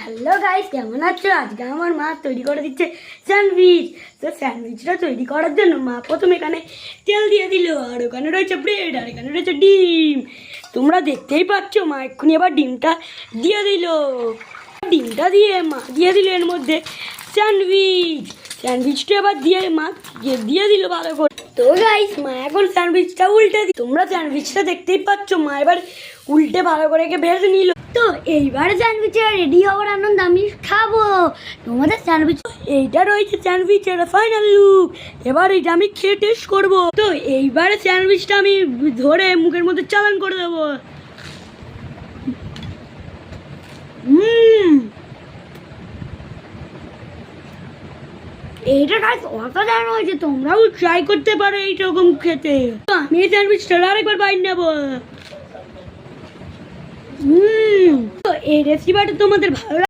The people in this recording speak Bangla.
হ্যালো গাইস, কেমন আছো? আজকে আমার মা তৈরি করে দিচ্ছে স্যান্ডউইচ। তো স্যান্ডউইচটা তৈরি করার জন্য মা প্রথমে এখানে তেল দিয়ে দিল, আর ওখানে রয়েছে ব্রেড, আর এখানে রয়েছে ডিম। তোমরা দেখতেই পাচ্ছ মা এক্ষুনি এবার ডিমটা দিয়ে দিল। ডিমটা দিয়ে মা দিয়ে দিল এর মধ্যে স্যান্ডউইচটা এবার দিয়ে মা দিয়ে দিল ভালো করে। তো গাইস, মা এখন স্যান্ডউইচটা উল্টে দিই। তোমরা স্যান্ডউইচটা দেখতেই পাচ্ছ মা এবার উল্টে ভালো করে ভেজে নিল। তো এইবার স্যান্ডউইচের রেডি হওয়ার আনন্দ আমি খাবো। তোমাদের স্যান্ডউইচ এইটা রয়েছে স্যান্ডউইচের ফাইনাল লুক। এবার এইটা আমি খেয়ে টেস্ট করবো। তো এইবারে স্যান্ডউইচটা আমি ধরে মুখের মধ্যে চালান করে দেবো। এইটা গাইস অসাধারণ হয়েছে, তোমরাও ট্রাই করতে পারো এইরকম খেতে। তো আমি এই স্যান্ডউইচটা আরেকবার বাইট নেবো। তো এই রেসিপিটা তোমাদের ভালো